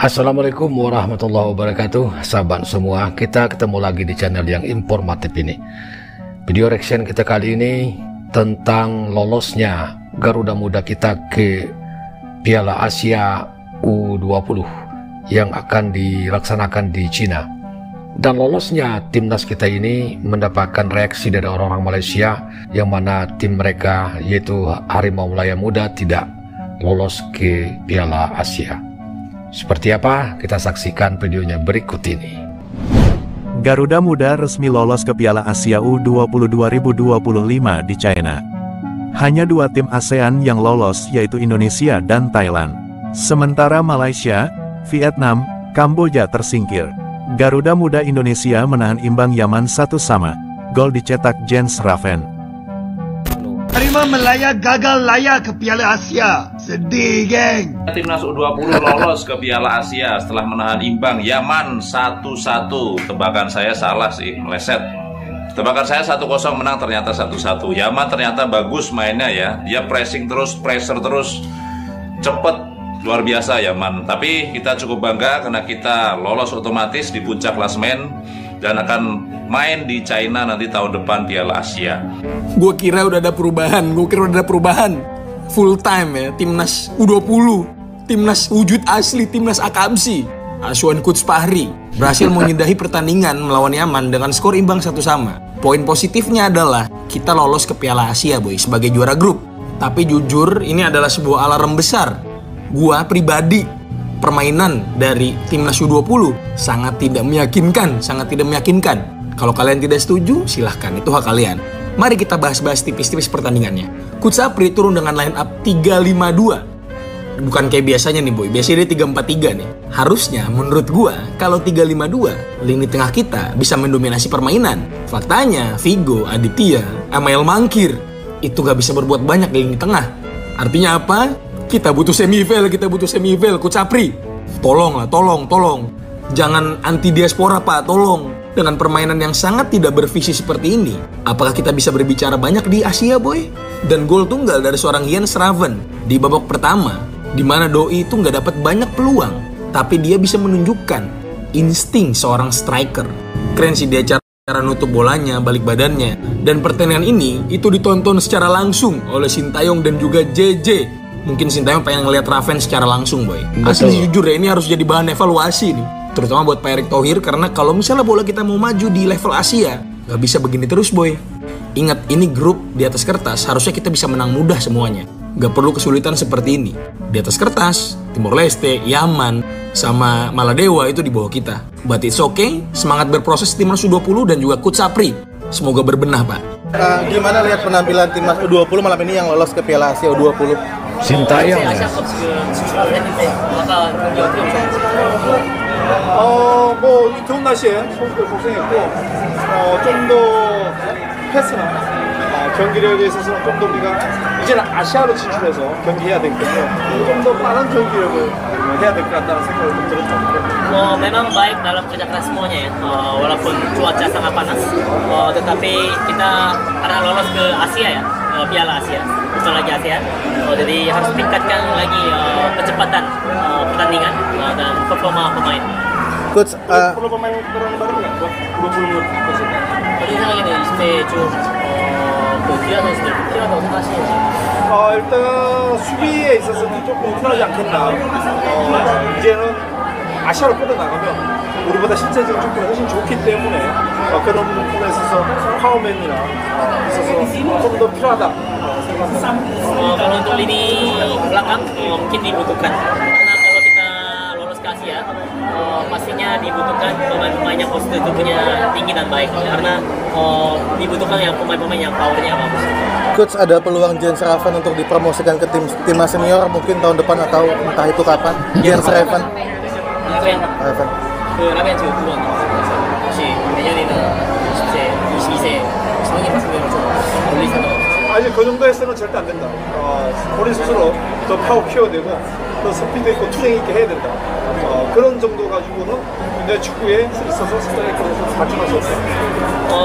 Assalamualaikum warahmatullahi wabarakatuh. Sahabat semua, kita ketemu lagi di channel yang informatif ini. Video reaction kita kali ini tentang lolosnya Garuda Muda kita ke Piala Asia U20 yang akan dilaksanakan di Cina. Dan lolosnya timnas kita ini mendapatkan reaksi dari orang-orang Malaysia, yang mana tim mereka yaitu Harimau Malaya Muda tidak lolos ke Piala Asia. Seperti apa? Kita saksikan videonya berikut ini. Garuda Muda resmi lolos ke Piala Asia U20 2025 di China. Hanya dua tim ASEAN yang lolos, yaitu Indonesia dan Thailand. Sementara Malaysia, Vietnam, Kamboja tersingkir. Garuda Muda Indonesia menahan imbang Yaman 1-1. Gol dicetak Jens Raven. Harimau Malaya gagal layak ke Piala Asia. Sedih, geng. Timnas U20 lolos ke Piala Asia setelah menahan imbang Yaman 1-1. Tebakan saya salah sih, meleset. Tebakan saya 1-0 menang, ternyata 1-1. Yaman ternyata bagus mainnya ya. Dia pressing terus, pressure terus. Cepet. Luar biasa Yaman, tapi kita cukup bangga karena kita lolos otomatis di puncak klasemen dan akan main di China nanti tahun depan Piala Asia. Gue kira udah ada perubahan, full time ya, timnas U20, timnas wujud asli, timnas Akabsi. Asuhan Coach Fahri berhasil menyudahi pertandingan melawan Yaman dengan skor imbang 1-1. Poin positifnya adalah kita lolos ke Piala Asia boy, sebagai juara grup. Tapi jujur ini adalah sebuah alarm besar. Gua pribadi, permainan dari timnas U20 sangat tidak meyakinkan. Kalau kalian tidak setuju, silahkan, itu hak kalian. Mari kita bahas-bahas tipis-tipis pertandingannya. Coach Sapri turun dengan line up 3-5-2. Bukan kayak biasanya nih boy, biasanya dia 3-4-3 nih. Harusnya menurut gua, kalau 3-5-2, lini tengah kita bisa mendominasi permainan. Faktanya, Vigo, Aditya, Amael Mangkir, itu gak bisa berbuat banyak di lini tengah. Artinya apa? Kita butuh semivel, Coach Sapri. Tolong. Jangan anti diaspora, Pak, tolong. Dengan permainan yang sangat tidak bervisi seperti ini, apakah kita bisa berbicara banyak di Asia, boy? Dan gol tunggal dari seorang Jens Raven di babak pertama, di mana Doi itu nggak dapat banyak peluang, tapi dia bisa menunjukkan insting seorang striker. Keren sih dia cara nutup bolanya, balik badannya. Dan pertandingan ini itu ditonton secara langsung oleh Sintayong dan juga JJ. Mungkin Sintayong pengen ngeliat Raven secara langsung, boy. Asli jujur ya, ini harus jadi bahan evaluasi nih. Terutama buat Pak Erick Thohir, karena kalau misalnya bola kita mau maju di level Asia, gak bisa begini terus, boy. Ingat, ini grup di atas kertas, harusnya kita bisa menang mudah semuanya. Gak perlu kesulitan seperti ini. Di atas kertas, Timor Leste, Yaman, sama Maladewa itu di bawah kita. But it's okay, semangat berproses timnas U20 dan juga Coach Sapri. Semoga berbenah, Pak. Gimana lihat penampilan timnas U20 malam ini yang lolos ke Piala Asia U20? Sintayong ya. 뭐 더운 날씨에 선수들 고생했고 좀 더 패스나 경기력에 있어서는 좀 더 우리가 이제는 아시아로 진출해서 경기해야 되기 때문에 좀 더 빠른 경기력을 해야 될 것 같다는 생각이 들었죠. Memang baik dalam kerja keras semuanya ya, walaupun cuaca sangat panas, tetapi kita karena lolos ke Asia ya, Piala Asia, bukan lagi ASEAN, jadi harus tingkatkan lagi kecepatan pertandingan dan performa pemain. Coach, perlu pemain baru nggak buat 20 persib? 어떤 생각에는 20대 좀 귀한 선수들 필요하다고 생각하시는지? 일단 수비에 있어서는 조금 불안하지 않겠나. 이제는 아시아로 뻗어나가면 우리보다 신체적인 조건이 훨씬 좋기 때문에 그런 부분에 있어서 파워맨이나 있어서 좀 더 필요하다 생각합니다. Kalau untuk lini belakang mungkin dibutuhkan, karena kalau kita lolos ke Asia pastinya dibutuhkan pemain-pemain yang postur tubuhnya tinggi dan baik, karena dibutuhkan yang pemain-pemain yang powernya bagus. Coach, ada peluang Jens Raven untuk dipromosikan ke timnas senior mungkin tahun depan atau entah itu kapan? Jens Raven. 라벤 지금 두번 나왔어요. 혹시 내년에는 20세, 22세 성인 같은 경우는 좀 올릴 생각 없어요? 아니 그 정도 했으면 절대 안 된다. 본인 스스로 더 파워 키워야 되고 또 스피드 있고 투쟁 있게 해야 된다. 그런 정도 가지고는 굉장히 축구에 있어서 스트라이커로서 발전할 수 없어요.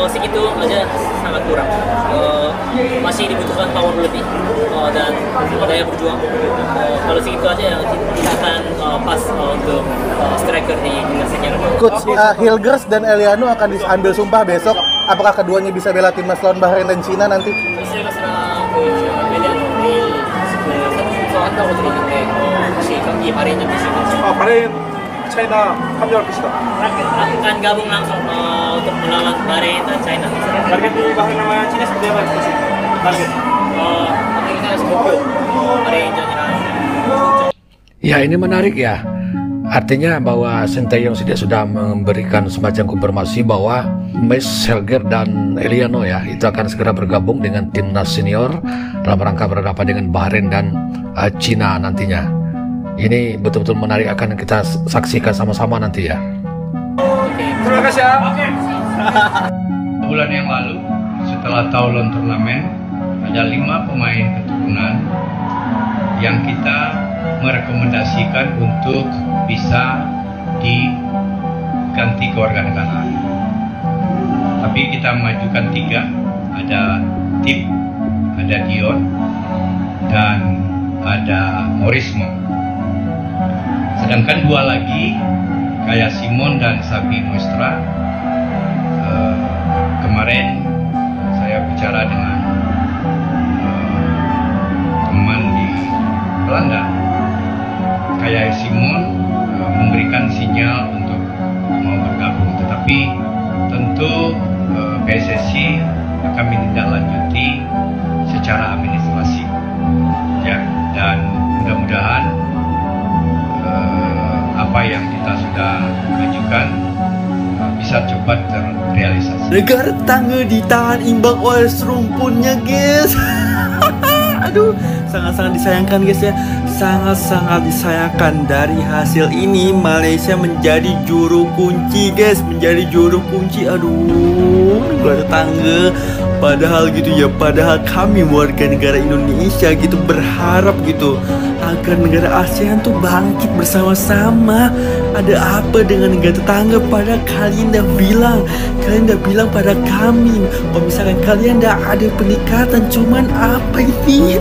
Segitu aja sangat kurang. Masih dibutuhkan power lebih dan daya berjuang. Kalau segitu aja yang tidak akan pas untuk striker di timnas senior. Coach Hilgers dan Eliano akan diambil sumpah besok. Apakah keduanya bisa bela timnas lawan Bahrain dan Cina nanti? 바레인, 차이나 합류할 것이다. Akan gabung langsung untuk melawan Bahrain dan China. Target di Bahrain sama Cina seperti apa? Target? Amerika Serikat, Bahrain, China. Ya, ini menarik ya. Artinya bahwa Sinteyong sudah memberikan semacam konfirmasi bahwa Mes Helger dan Eliano ya itu akan segera bergabung dengan timnas senior dalam rangka berhadapan dengan Bahrain dan Cina nantinya. Ini betul-betul menarik, akan kita saksikan sama-sama nanti ya. Terima kasih ya. Bulan yang lalu setelah Toulon turnamen ada 5 pemain keturunan yang kita merekomendasikan untuk bisa diganti kewarganegaraan. Tapi kita majukan 3, ada Tip, ada Dion, dan ada Morismo. Sedangkan 2 lagi kayak Simon dan Sabi Moistra. Kemarin saya bicara dengan teman di Belanda, kayak Simon memberikan sinyal untuk mau bergabung, tetapi tentu PSSI akan menindaklanjuti secara administrasi ya, dan mudah-mudahan apa yang kita sudah ajukan bisa cepat terrealisasi. Negara tetangga ditahan imbang oleh serumpunnya, guys. Aduh, sangat-sangat disayangkan, guys ya. Sangat-sangat disayangkan. Dari hasil ini Malaysia menjadi juru kunci, guys. Menjadi juru kunci. Aduh, negara tetangga. Padahal gitu ya, padahal kami warga negara Indonesia gitu berharap gitu agar negara ASEAN tuh bangkit bersama-sama. Ada apa dengan negara tetangga? Padahal kalian dah bilang pada kami kalau misalkan kalian dah ada peningkatan, cuman apa ini?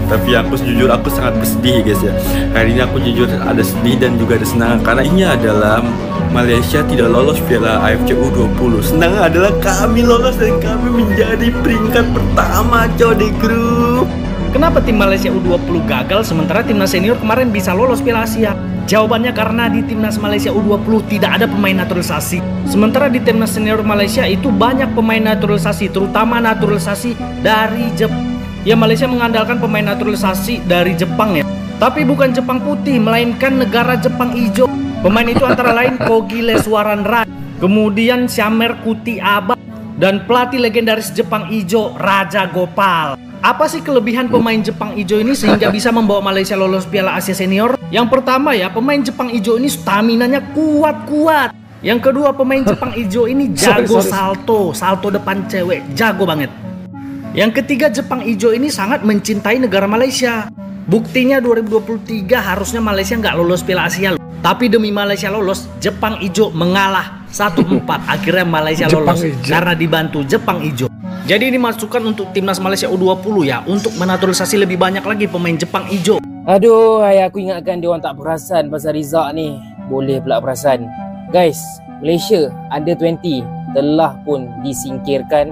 Tapi aku jujur aku sangat bersedih, guys ya. Hari ini aku jujur ada sedih dan juga ada senang, karena ini adalah Malaysia tidak lolos Piala AFC U20. Senang adalah kami lolos dan kami menjadi peringkat pertama coy di grup. Kenapa tim Malaysia U20 gagal sementara timnas senior kemarin bisa lolos Piala Asia? Jawabannya karena di timnas Malaysia U20 tidak ada pemain naturalisasi. Sementara di timnas senior Malaysia itu banyak pemain naturalisasi, terutama naturalisasi dari Jepang. Ya, Malaysia mengandalkan pemain naturalisasi dari Jepang ya. Tapi bukan Jepang putih, melainkan negara Jepang hijau. Pemain itu antara lain Kogi Leswaran Raj, kemudian Syamer Kuti Aba, dan pelatih legendaris Jepang hijau Raja Gopal. Apa sih kelebihan pemain Jepang hijau ini sehingga bisa membawa Malaysia lolos Piala Asia Senior? Yang pertama ya, pemain Jepang hijau ini staminanya kuat-kuat. Yang kedua, pemain Jepang hijau ini jago salto depan cewek, jago banget. Yang ketiga, Jepang hijau ini sangat mencintai negara Malaysia. Buktinya 2023 harusnya Malaysia nggak lolos Piala Asia loh. Tapi demi Malaysia lolos, Jepang hijau mengalah 1-4. Akhirnya Malaysia lolos karena dibantu Jepang hijau. Jadi ini masukan untuk timnas Malaysia U20 ya, untuk menaturalisasi lebih banyak lagi pemain Jepang hijau. Aduh, aku ingatkan dia orang tak perasan pasal Rizak ni. Boleh pula perasan. Guys, Malaysia Under-20 telah pun disingkirkan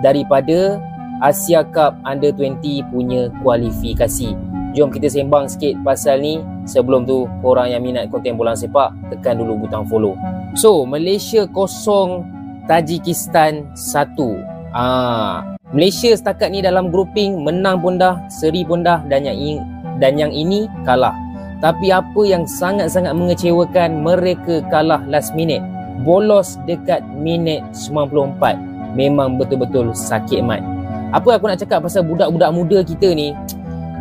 daripada Asia Cup Under-20 punya kualifikasi. Jom kita sembang sikit pasal ni. Sebelum tu, korang yang minat konten bola sepak, tekan dulu butang follow. So, Malaysia 0, Tajikistan 1. Malaysia setakat ni dalam grouping menang pun dah, seri pun dah, dan yang ini kalah. Tapi apa yang sangat-sangat mengecewakan, mereka kalah last minute, bolos dekat minit 94. Memang betul-betul sakit mat. Apa aku nak cakap pasal budak-budak muda kita ni,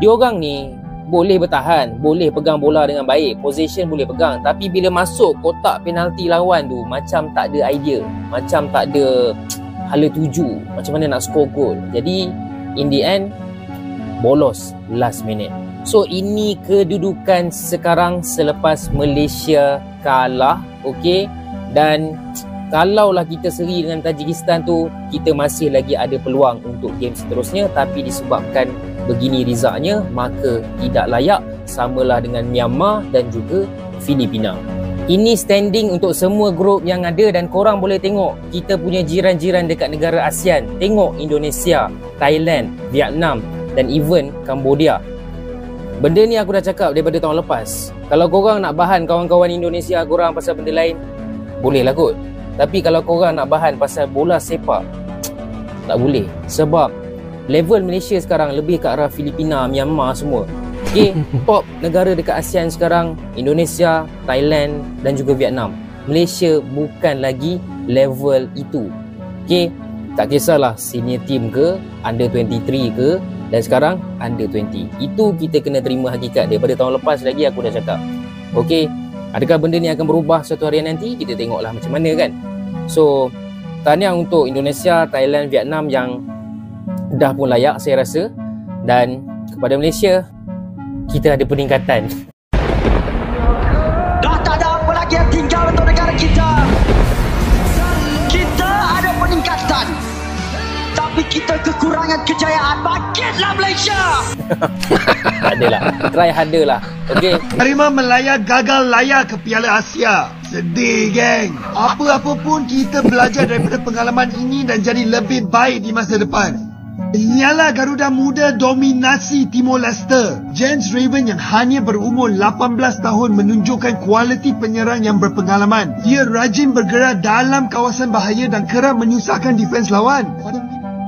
diorang ni boleh bertahan, boleh pegang bola dengan baik, possession boleh pegang, tapi bila masuk kotak penalti lawan tu macam tak ada idea, macam tak ada hala tuju macam mana nak score gol. Jadi in the end bolos last minute. So ini kedudukan sekarang selepas Malaysia kalah, okey. Dan kalaulah kita seri dengan Tajikistan tu, kita masih lagi ada peluang untuk game seterusnya, tapi disebabkan begini result-nya, maka tidak layak, samalah dengan Myanmar dan juga Filipina. Ini standing untuk semua grup yang ada, dan korang boleh tengok kita punya jiran-jiran dekat negara ASEAN. Tengok Indonesia, Thailand, Vietnam dan even Cambodia. Benda ni aku dah cakap daripada tahun lepas. Kalau korang nak bahan kawan-kawan Indonesia korang pasal benda lain, bolehlah kot. Tapi kalau korang nak bahan pasal bola sepak, tak boleh. Sebab level Malaysia sekarang lebih ke arah Filipina, Myanmar semua. Okay, top negara dekat ASEAN sekarang Indonesia, Thailand dan juga Vietnam. Malaysia bukan lagi level itu. Okay, tak kisahlah senior team ke, under 23 ke, dan sekarang under 20. Itu kita kena terima hakikat. Daripada tahun lepas lagi aku dah cakap. Okay, adakah benda ni akan berubah suatu hari nanti? Kita tengoklah macam mana kan. So, tahniah untuk Indonesia, Thailand, Vietnam yang dah pun layak saya rasa. Dan kepada Malaysia, kita ada peningkatan. Dah tak ada apa lagi yang tinggal untuk negara kita. Kita ada peningkatan, tapi kita kekurangan kejayaan. Bangkitlah Malaysia. Tak adalah, try harder lah. Okay. Harimau Melaya gagal layak ke Piala Asia. Sedih geng. Apa-apa pun kita belajar daripada pengalaman ini dan jadi lebih baik di masa depan. Ialah Garuda Muda dominasi Timor Leste. Jens Raven yang hanya berumur 18 tahun menunjukkan kualiti penyerang yang berpengalaman. Dia rajin bergerak dalam kawasan bahaya dan kerap menyusahkan defens lawan.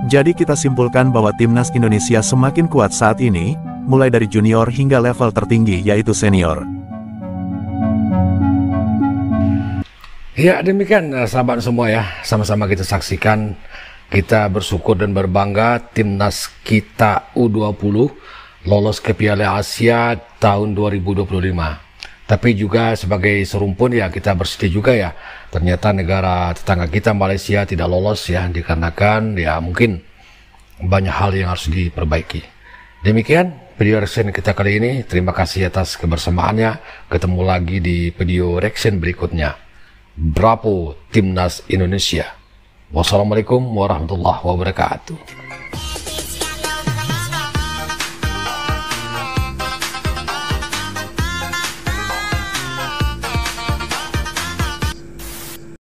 Jadi kita simpulkan bahwa timnas Indonesia semakin kuat saat ini, mulai dari junior hingga level tertinggi yaitu senior. Ya, demikian sahabat semua ya, sama-sama kita saksikan. Kita bersyukur dan berbangga timnas kita U20 lolos ke Piala Asia tahun 2025. Tapi juga sebagai serumpun ya kita bersedih juga ya. Ternyata negara tetangga kita Malaysia tidak lolos ya, dikarenakan ya mungkin banyak hal yang harus diperbaiki. Demikian video reaction kita kali ini. Terima kasih atas kebersamaannya. Ketemu lagi di video reaction berikutnya. Bravo Timnas Indonesia. Wassalamualaikum warahmatullahi wabarakatuh.